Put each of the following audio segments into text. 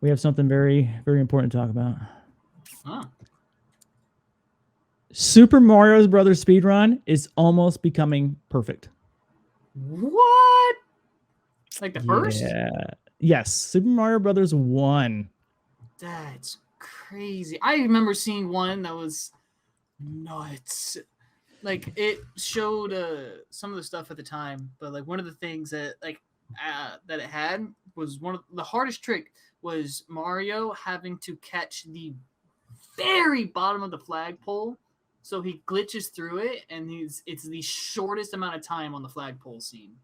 we have something very, very important to talk about. Huh. Super Mario Brothers speedrun is almost becoming perfect. What? Like the first? Yeah. Yes. Super Mario Brothers 1. That's crazy. I remember seeing one that was nuts. Like it showed some of the stuff at the time, but like one of the things that that it had was one of the hardest trick was Mario having to catch the very bottom of the flagpole. So he glitches through it, and it's the shortest amount of time on the flagpole scene,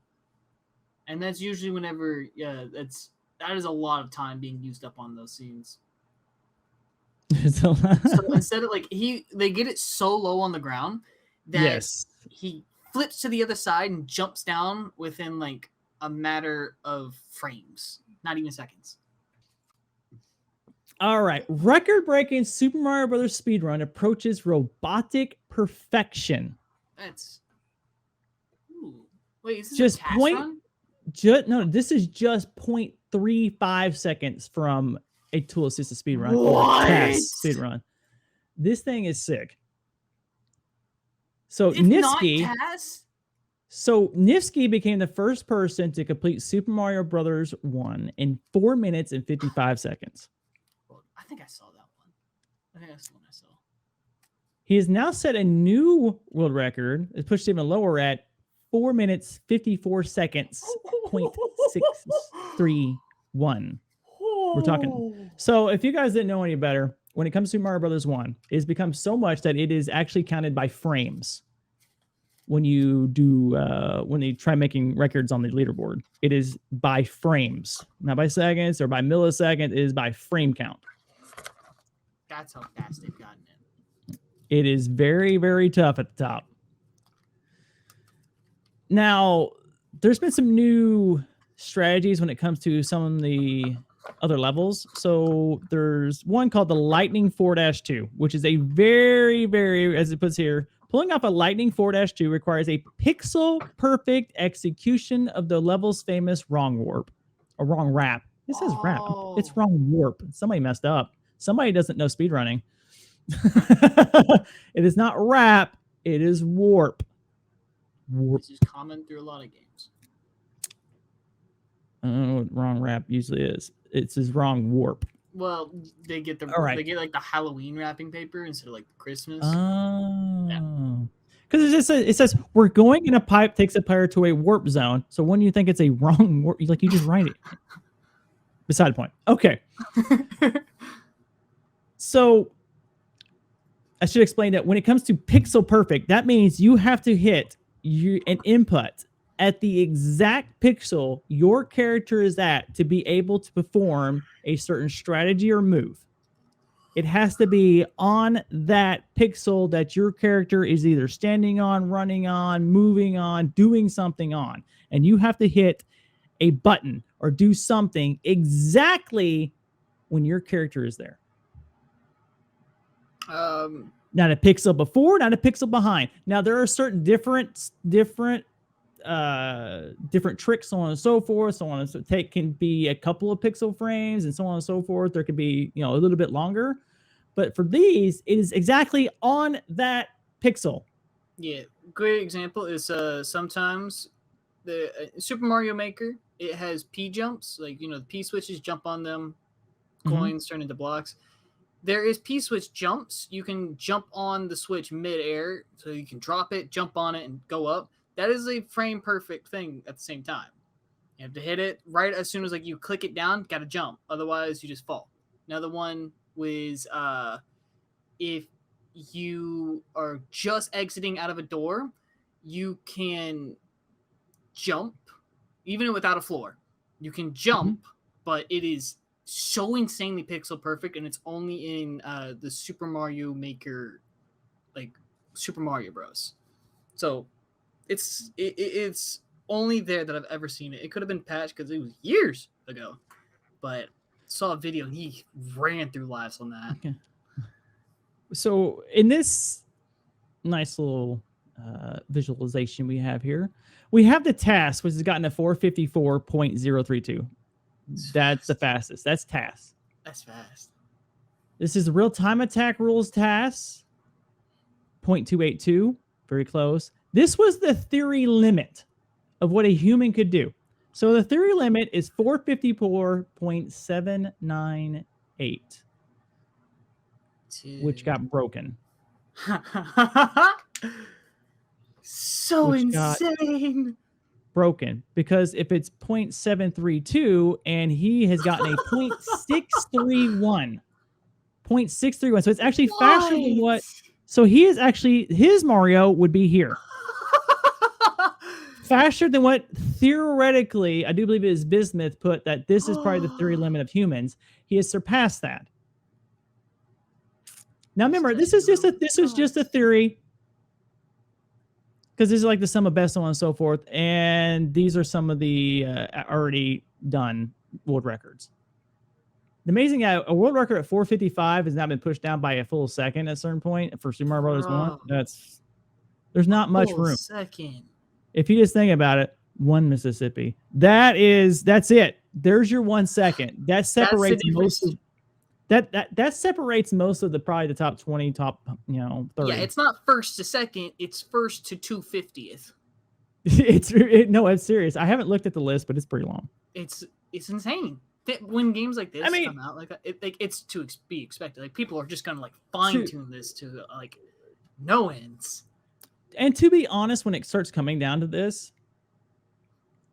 and that's usually whenever that is a lot of time being used up on those scenes. So, So instead of they get it so low on the ground that yes. he flips to the other side and jumps down within like a matter of frames, not even seconds. All right. Record breaking Super Mario Brothers speedrun approaches robotic perfection. That's wait, is this Just a test run? no, this is just 0.35 seconds from a tool assisted speedrun or a What? task speedrun. This thing is sick. So If not Niftski, test? Became the first person to complete Super Mario Brothers 1 in 4 minutes and 55 seconds. Well, I think I saw that one. I think that's the one I saw. He has now set a new world record. It's pushed even lower at 4 minutes 54 seconds, 0.631. We're talking. So if you guys didn't know any better, when it comes to Mario Brothers 1, it has become so much that it is actually counted by frames. When you do when you try making records on the leaderboard, it is by frames, not by seconds or by milliseconds. It is by frame count. That's how fast they've gotten it. It is very, very tough at the top. Now, there's been some new strategies when it comes to some of the other levels. So there's one called the Lightning 4-2, which is a very, very, as it puts here, pulling off a Lightning 4-2 requires a pixel perfect execution of the level's famous wrong warp or wrong wrap. This is wrap. It's wrong warp. Somebody messed up. Somebody doesn't know speedrunning. It is not wrap. It is warp. Warp. This is common through a lot of games. I don't know what wrong wrap usually is. It's his wrong warp. Well, they get they get like the Halloween wrapping paper instead of like the Christmas. Oh. Because it says we're going in a pipe takes a player to a warp zone. So when you think it's a wrong warp, like you just write it. Beside the point. Okay. So I should explain that when it comes to pixel perfect, that means you have to hit an input at the exact pixel your character is at to be able to perform a certain strategy or move. It has to be on that pixel that your character is either standing on, running on, moving on, doing something on. And you have to hit a button or do something exactly when your character is there. Not a pixel before, not a pixel behind. Now there are certain different tricks, so on and so forth. So on and so can be a couple of pixel frames and so on and so forth. There could be, a little bit longer, but for these, it is exactly on that pixel. Yeah, great example is sometimes the Super Mario Maker, it has P jumps, like the P switches, jump on them, coins turn into blocks. There is P-switch jumps. You can jump on the switch mid-air, so you can drop it, jump on it, and go up. That is a frame-perfect thing at the same time. You have to hit it right as soon as you click it down, got to jump. Otherwise, you just fall. Another one was if you are just exiting out of a door, you can jump, even without a floor. You can jump, but it is so insanely pixel perfect, and it's only in the Super Mario Maker, like Super Mario Bros. So it's only there that I've ever seen it. It could have been patched because it was years ago, but saw a video and he ran through lives on that. Okay. So in this nice little visualization we have here, we have the task, which has gotten a 454.032. That's the fastest. That's task. That's fast. This is real time attack rules tasks. 0.282, very close. This was the theory limit of what a human could do. So the theory limit is 454.798, which got broken. So Which insane. Broken because if it's 0.732 and he has gotten a 0.631, 0.631, so it's actually faster than what. So he is actually, his Mario would be here. Faster than what theoretically, I do believe it is Bismuth put that this is probably the theory limit of humans. He has surpassed that. Now remember, this is just a theory, because this is like the sum of best, so on and so forth, and these are some of the already done world records. The amazing guy, a world record at 455 has now been pushed down by a full second at a certain point for Super Mario Brothers 1. There's not much room. Second. If you just think about it, 1 Mississippi. That's it. There's your 1 second. That separates most of that separates most of probably the top 20, top 30. Yeah, it's not first to second, it's first to 250th. No, it's serious. I haven't looked at the list, but it's pretty long. It's insane. When games like this come out like that, it's to be expected. Like people are just gonna like fine tune this to like no ends. And to be honest, when it starts coming down to this,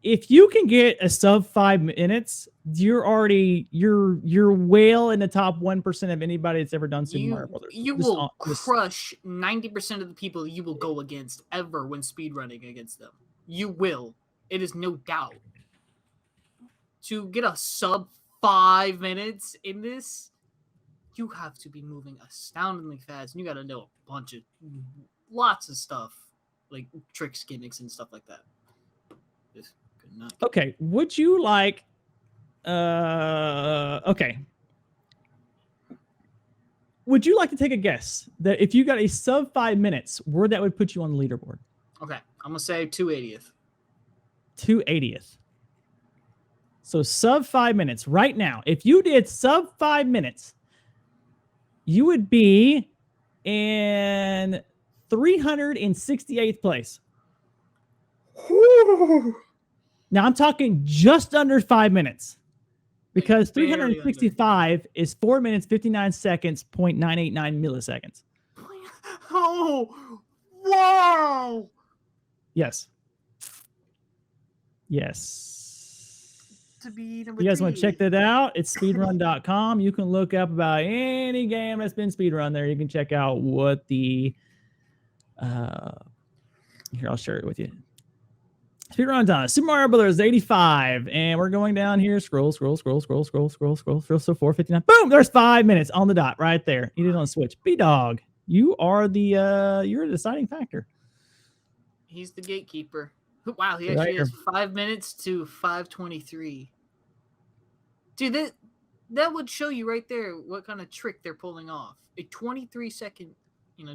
if you can get a sub 5 minutes, you're well in the top 1% of anybody that's ever done Super Mario Brothers. You will crush 90% of the people you will go against ever when speedrunning against them. You will. It is no doubt. To get a sub 5 minutes in this, you have to be moving astoundingly fast. And you got to know lots of stuff, like tricks, gimmicks, and stuff like that. Okay, would you like... okay. Would you like to take a guess that if you got a sub 5 minutes, where that would put you on the leaderboard? Okay, I'm going to say 280th. 280th. So sub 5 minutes right now. If you did sub 5 minutes, you would be in 368th place. Now I'm talking just under 5 minutes, because 365 is 4 minutes, 59 seconds, 0.989 milliseconds. Oh, wow. Yes. To be you guys want to check that out? It's speedrun.com. You can look up about any game that's been speedrun there. You can check out what the here, I'll share it with you. Speedrun time. Super Mario Brothers 85, and we're going down here. Scroll. So 459. Boom! There's 5 minutes on the dot right there. You did it on Switch. B-Dog, you are you're the deciding factor. He's the gatekeeper. Wow, he actually has 5 minutes to 5:23. Dude, that would show you right there what kind of trick they're pulling off. A 23-second,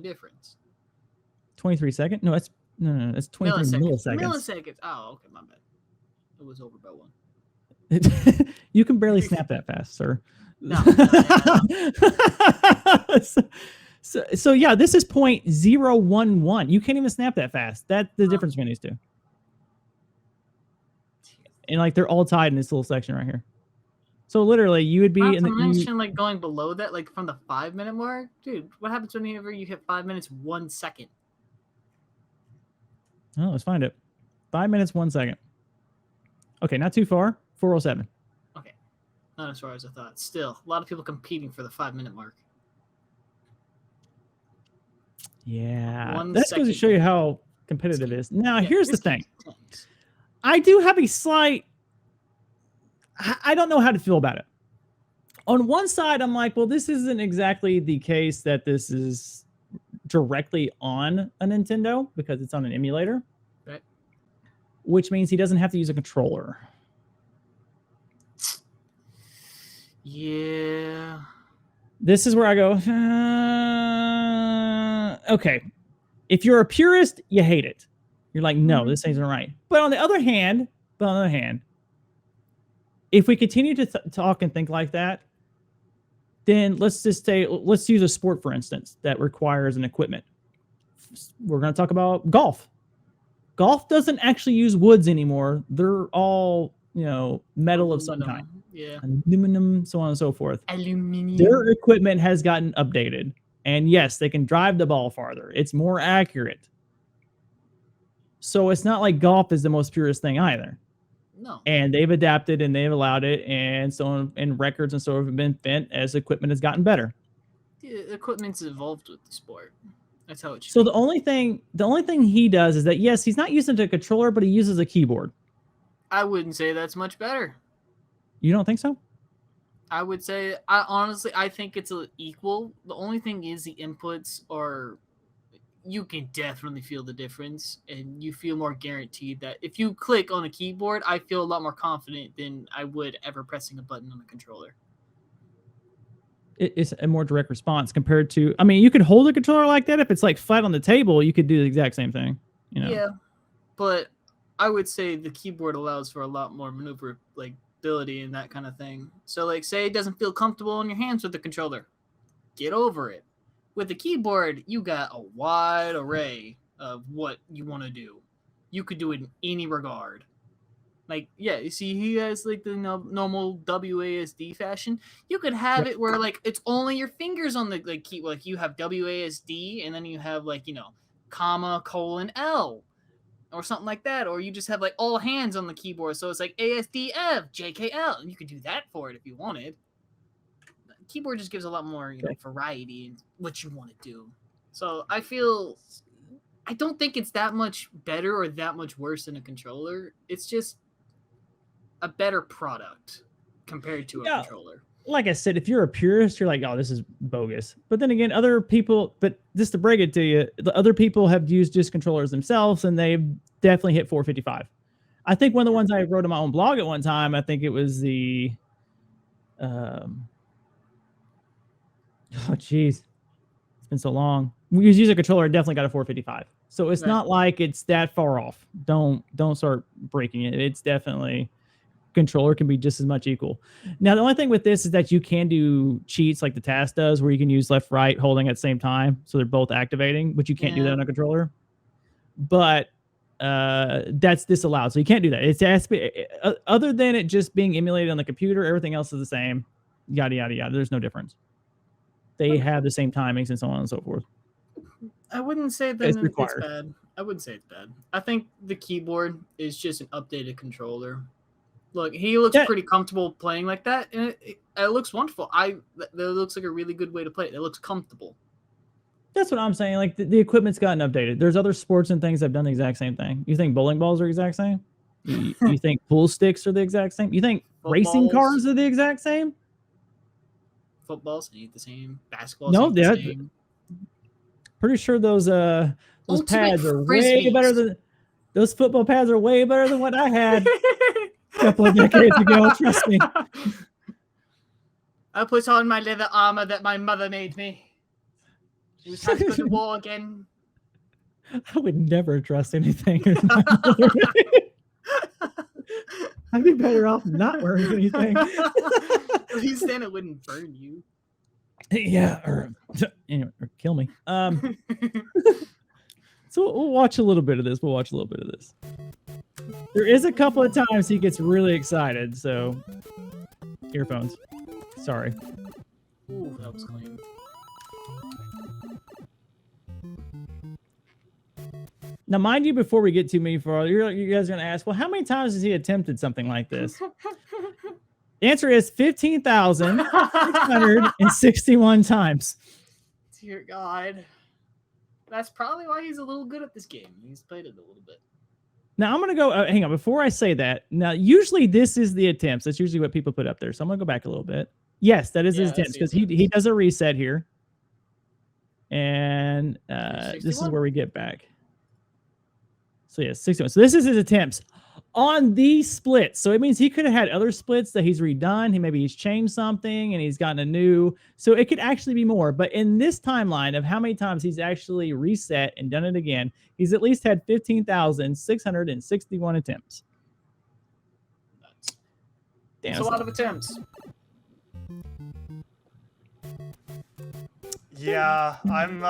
difference. 23 second? No, that's 23 milliseconds. Milliseconds. Oh, okay, my bad. It was over by 1. You can barely snap that fast, sir. No. So yeah, this is 0.011. You can't even snap that fast. That's the difference between these two. And like they're all tied in this little section right here. So literally, you would be Not to mention like going below that, like from the 5 minute mark, dude. What happens whenever you hit 5 minutes 1 second? Oh, let's find it. 5 minutes 1 second. Okay, not too far. 407. Okay, not as far as I thought. Still, a lot of people competing for the 5 minute mark. Yeah, that's going to show you how competitive it is. Now, here's the thing. Intense. I do have a slight... I don't know how to feel about it. On one side, I'm like, well, this isn't exactly the case that this is directly on a Nintendo, because it's on an emulator. Right. Which means he doesn't have to use a controller. Yeah. This is where I go, okay. If you're a purist, you hate it. You're like, no, this isn't right. But on the other hand, if we continue to talk and think like that, then let's use a sport, for instance, that requires an equipment. We're going to talk about golf. Golf doesn't actually use woods anymore. They're all, metal of some kind. Yeah. Aluminum, so on and so forth. Aluminium. Their equipment has gotten updated. And yes, they can drive the ball farther. It's more accurate. So it's not like golf is the most purest thing either. No. And they've adapted and they've allowed it, and so on, and records and so have been bent as equipment has gotten better. The equipment's evolved with the sport. That's how it should. So the only thing he does is that, yes, he's not using a controller, but he uses a keyboard. I wouldn't say that's much better. You don't think so? I would say, I think it's equal. The only thing is the inputs are, you can definitely feel the difference, and you feel more guaranteed that if you click on a keyboard, I feel a lot more confident than I would ever pressing a button on a controller. It's a more direct response compared to, I mean, you could hold a controller like that. If it's like flat on the table, you could do the exact same thing. Yeah, but I would say the keyboard allows for a lot more maneuverability and that kind of thing. So, like, say it doesn't feel comfortable in your hands with the controller, get over it. With the keyboard, you got a wide array of what you want to do. You could do it in any regard. Like, yeah, you see, he has like the normal WASD fashion. You could have it where like it's only your fingers on the key. Like you have WASD, and then you have comma, colon, L, or something like that. Or you just have like all hands on the keyboard, so it's like ASDF, JKL, and you could do that for it if you wanted. The keyboard just gives a lot more variety in what you want to do. So I don't think it's that much better or that much worse than a controller. It's just a better product compared to a controller. Like I said, if you're a purist, you're like, oh, this is bogus. But then again, but just to break it to you, the other people have used just controllers themselves, and they've definitely hit 455. I think one of the ones I wrote on my own blog at one time, I think it was the, oh, geez, it's been so long. We use a controller, definitely got a 455. So it's not like it's that far off. Don't start breaking it. It's definitely, controller can be just as much equal. Now, the only thing with this is that you can do cheats like the task does, where you can use left, right, holding at the same time. So they're both activating, but you can't do that on a controller. But that's disallowed. So you can't do that. It's other than it just being emulated on the computer, everything else is the same. Yada, yada, yada. There's no difference. They have the same timings and so on and so forth. I wouldn't say that it's bad. I wouldn't say it's bad. I think the keyboard is just an updated controller. Look, he looks pretty comfortable playing like that, and it looks wonderful. That looks like a really good way to play it. It looks comfortable. That's what I'm saying. Like the equipment's gotten updated. There's other sports and things that have done the exact same thing. You think bowling balls are the exact same? You think pool sticks are the exact same? You think racing cars are the exact same? Footballs ain't the same. Basketballs ain't the same. Pretty sure those pads are way better than those football pads are way better than what I had a couple of decades ago. Trust me. I put on my leather armor that my mother made me. It was time to go to war again. I would never trust anything. I'd be better off not wearing anything. At least then it wouldn't burn you. Yeah, or kill me. So we'll watch a little bit of this. There is a couple of times he gets really excited, so earphones. Sorry. Ooh, that was clean. Now, mind you, before we get too many far, you guys are going to ask, well, how many times has he attempted something like this? The answer is 15,661 times. Dear God. That's probably why he's a little good at this game. He's played it a little bit. Now, I'm going to go, hang on, before I say that, now, usually this is the attempts. That's usually what people put up there. So I'm going to go back a little bit. Yes, that is his attempts, because he does a reset here. And this is where we get back. So yeah, 61. So this is his attempts on these splits. So it means he could have had other splits that he's redone. Maybe he's changed something and he's gotten a new. So it could actually be more. But in this timeline of how many times he's actually reset and done it again, he's at least had 15,661 attempts. That's a lot of attempts. Yeah, I'm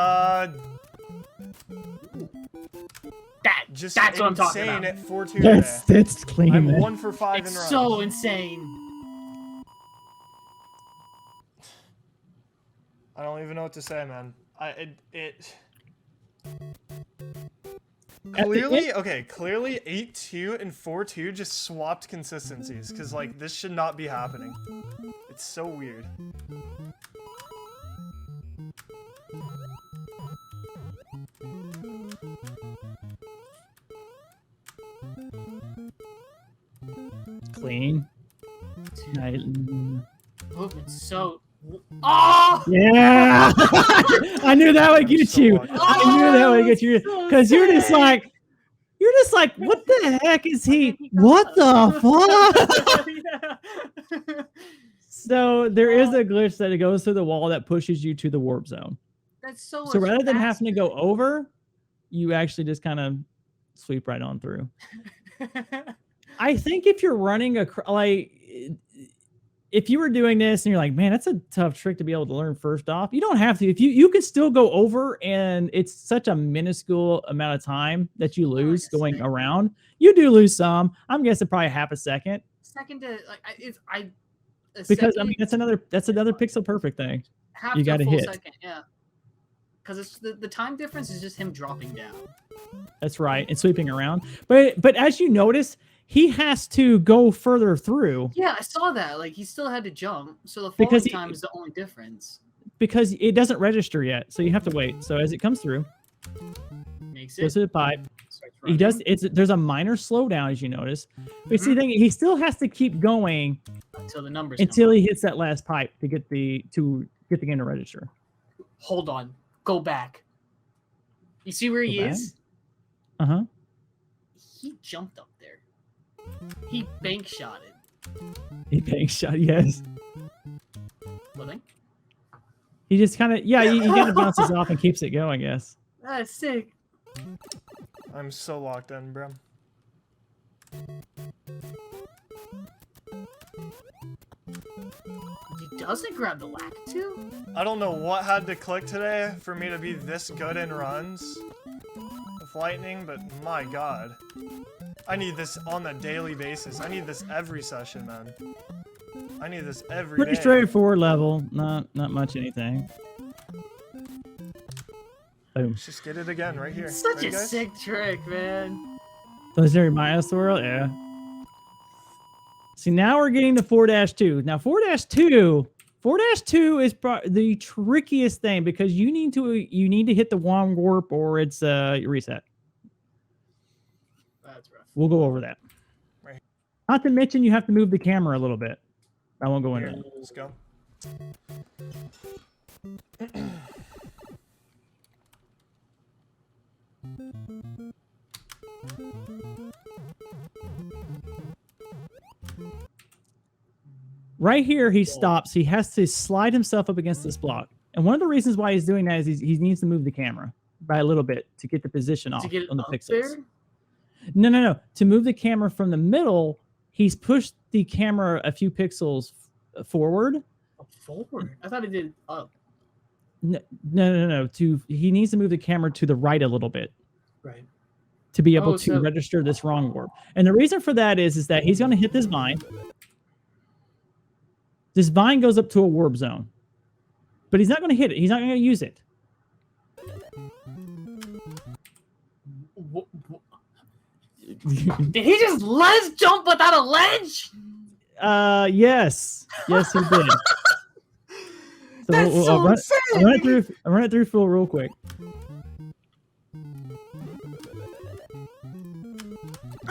just That's what I'm talking insane about. at 4-2 today. That's clean. I'm man. 1 for 5 in It's runs. so insane. I don't even know what to say, man. Clearly, okay, clearly 8-2 and 4-2 just swapped consistencies, because, like, this should not be happening. It's so weird. Clean. Movement's so. Oh! Yeah! I knew that would get so you. lucky. I knew that would get you. So Because you're just sad. like, what the heck is he? What the fuck? So there is a glitch that it goes through the wall that pushes you to the warp zone. That's so. So much rather than having to go faster. over, you actually just kind of sweep right on through. I think if you're running if you were doing this and you're like, man, that's a tough trick to be able to learn first off, you don't have to. If you can still go over, and it's such a minuscule amount of time that you lose going around. You do lose some. I'm guessing probably half a second. Second to like Because I mean that's another pixel perfect thing. half you to a gotta full hit. second, yeah. Because it's the time difference is just him dropping down. That's right, and sweeping around. But as you notice, he has to go further through. Yeah, I saw that. Like he still had to jump, so the Because falling time is the only difference. Because it doesn't register yet, so you have to wait. So as it comes through, Makes goes it. to the pipe. starts He running. does. There's a minor slowdown as you notice, but see, the thing, he still has to keep going until the numbers. until come he hits that last pipe to get the game to register. up. Hold on. Go back. You see where he Go back? is? Uh-huh. He jumped up there. He bank shotted. He bank shot. Yes. What thing? He just kind of he kind of bounces off and keeps it going. I guess. That's sick. I'm so locked in, bro. He doesn't grab the lack too. I don't know what had to click today for me to be this good in runs with lightning, but my god. I need this on a daily basis. I need this every session, man. I need this every Pretty day. straightforward level. Not much anything. Boom. Let's just get it again right here. Such Ready, a guys? sick trick, man. Legendary Miles Swirl, yeah. See, now we're getting to 4-2. Now 4-2 is the trickiest thing because you need to hit the wrong warp or it's reset. That's rough. We'll go over that. Right. Not to mention you have to move the camera a little bit. I won't go into Here, it. let's go. Right here, he stops. He has to slide himself up against this block. And one of the reasons why he's doing that is he needs to move the camera by a little bit to get the position off To get it on the up pixels. there? No. To move the camera from the middle, he's pushed the camera a few pixels forward. Oh, forward. I thought it did up. No. He needs to move the camera to the right a little bit Right. to be able Oh, to so- register this wrong warp. And the reason for that is that he's going to hit this vine. This vine goes up to a warp zone, but he's not going to hit it. He's not going to use it. Did he just ledge jump without a ledge? Yes, he did. So That's so I'll run insane. it through full real quick.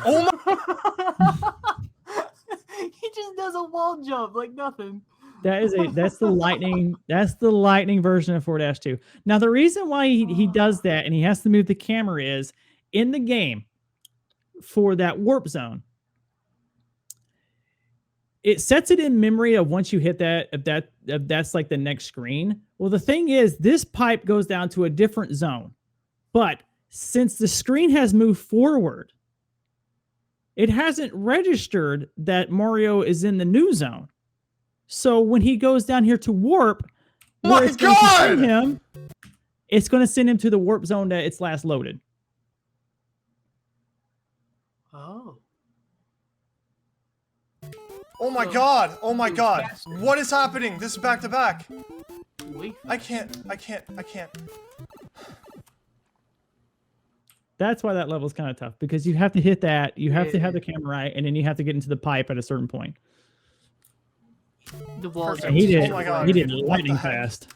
Oh my! He just does a wall jump like nothing. That's the lightning version of 4-2. Now the reason why he does that and he has to move the camera is in the game for that warp zone. It sets it in memory of once you hit that, if that's like the next screen. Well, the thing is, this pipe goes down to a different zone. But since the screen has moved forward, it hasn't registered that Mario is in the new zone. So when he goes down here to warp, My Where it's going to send God! him, it's going to send him to the warp zone that it's last loaded. Oh. Oh my So, God! Oh my it's God! faster. What is happening? This is back to back. Wait. I can't. That's why that level is kind of tough, because you have to hit that, you have to have the camera right, and then you have to get into the pipe at a certain point. The walls Perfect. are And he did, Oh my God. he did What the lightning heck? fast.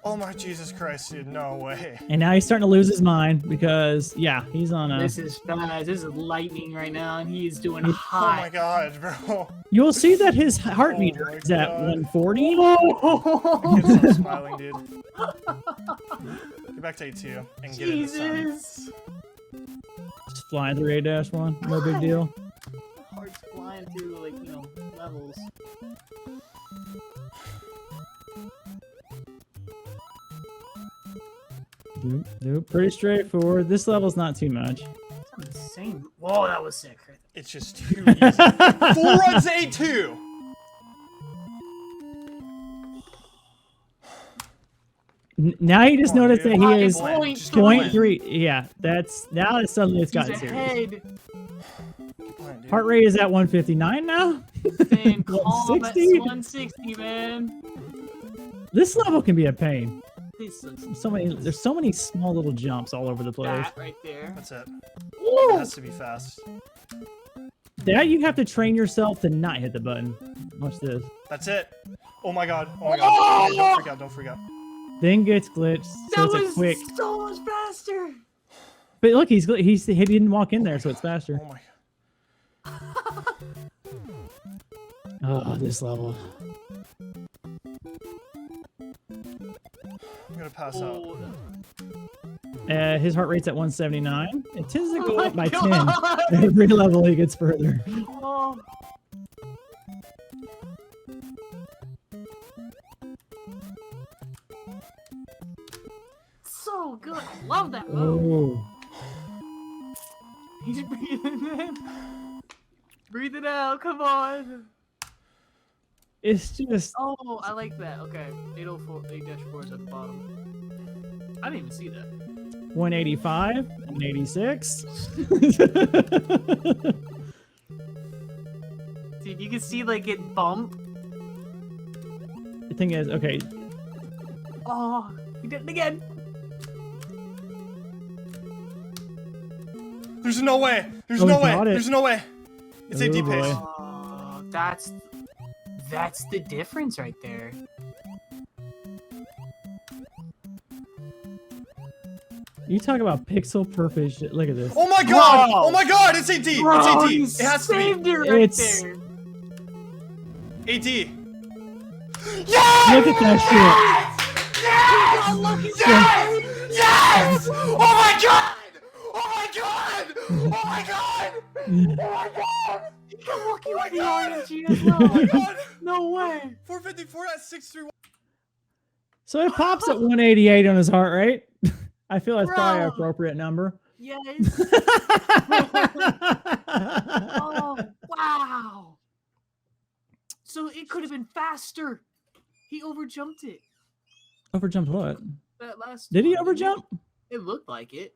Oh my Jesus Christ, dude! No way. And now he's starting to lose his mind because, yeah, he's on a... This is fast. This is lightning right now, and he is doing Oh hot. my God, bro. You'll see that his heart Oh meter my is at God. 140. Can't stop smiling, dude. Get back to A2 and get into sun. Jesus. Just flying through A-1, no big deal. Heart's flying through, like, you know, levels. Nope, pretty straightforward. This level's not too much. That's insane. Whoa, that was sick. It's just too easy. 4 runs to A2! Now you just Come on, notice dude. that Why he is point 0.3. Yeah, that's now it's suddenly it's He's gotten serious. ahead. Keep playing, dude. Heart rate is at 159 now. Staying calm at 160? 160, man. This level can be a pain. This looks There's so many small little jumps all over the place. that right there. That's it. It Woo! has to be fast. That you have to train yourself to not hit the button. Watch this. That's it. Oh my God. Oh my God. Okay, don't freak out. Don't freak out. Thing gets glitched, so That it's a was quick. so much faster. But look, he didn't walk in there, so it's faster. Oh my. Oh, this level. I'm gonna pass out. Oh, His heart rate's at 179. It tends to go Oh up my by God. 10 every level he gets further. oh. So good. I love that move. Oh, He's breathing in. Breathe it out. Come on. it's just Oh, I like that. Okay. 804, 8-4 is at the bottom. I didn't even see that. 185, 186. Dude, you can see like it bump. The thing is, okay, Oh, he did it again. There's no way. There's Oh, no he way. got it. There's no way. It's a Oh, deep boy. pace. Oh, that's the difference right there. you talk about pixel perfect shit. Look at this. Oh my God. Bro. Oh my God. It's AD. Bro, It's AD. you It has to saved be. it right It's- there. AD. Look at that God, look at that. Yes! Oh my God! Oh my God! Oh my God! Oh my God! You're lucky with the God. RNG as Oh my well. God! No way. 454 at 631. shit. So it pops at 188 on his heart rate. I feel that's probably an Bro. appropriate number. Yes. Oh, wow. So it could have been faster. He overjumped it. Overjumped what? That last Did he one, didn't overjump? It looked like it.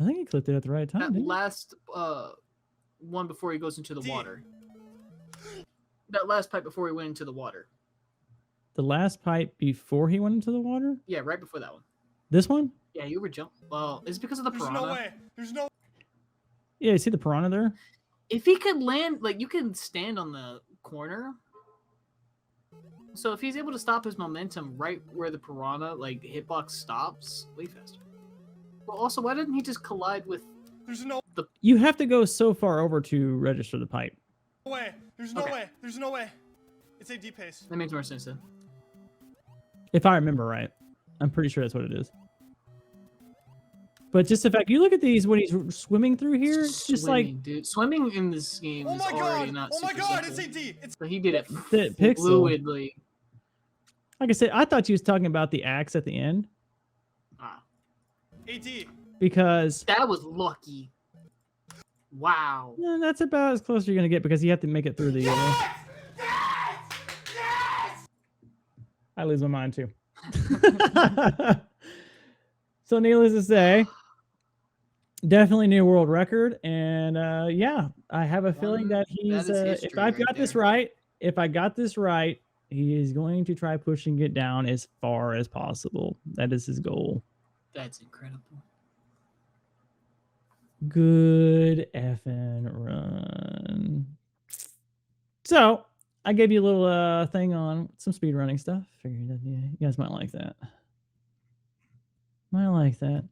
I think he clipped it at the right time. That Didn't he? last one before he goes into the D. water. That last pipe before he went into the water. The last pipe before he went into the water? Yeah, right before that one. This one? Yeah, you overjumped. Well, it's because of the There's piranha. no way. There's no. Yeah, you see the piranha there? If he could land, like, you can stand on the corner. So if he's able to stop his momentum right where the piranha, like, hitbox stops, way faster. Well, also, why didn't he just collide with There's no You have to go so far over to register the pipe. way. There's no Okay. way. There's no way. It's AD pace. That makes more sense then. If I remember right. I'm pretty sure that's what it is. But just the fact, you look at these when he's swimming through here, it's just like Swimming, dude. Swimming in this game Oh is my already God! not Oh my super God! simple. It's AD. It's So he did it the pixel. fluidly. Like I said, I thought you was talking about the axe at the end Ah, AD. because that was lucky. Wow. that's about as close as you're gonna get because you have to make it through the. I lose my mind too. So needless to say, definitely new world record. And yeah, I have a feeling that he's is if history I've right got this there. right, if I got this right, he is going to try pushing it down as far as possible. That is his goal. That's incredible. Good effing run. So I gave you a little thing on some speedrunning stuff. Figured that you guys might like that. Might like that.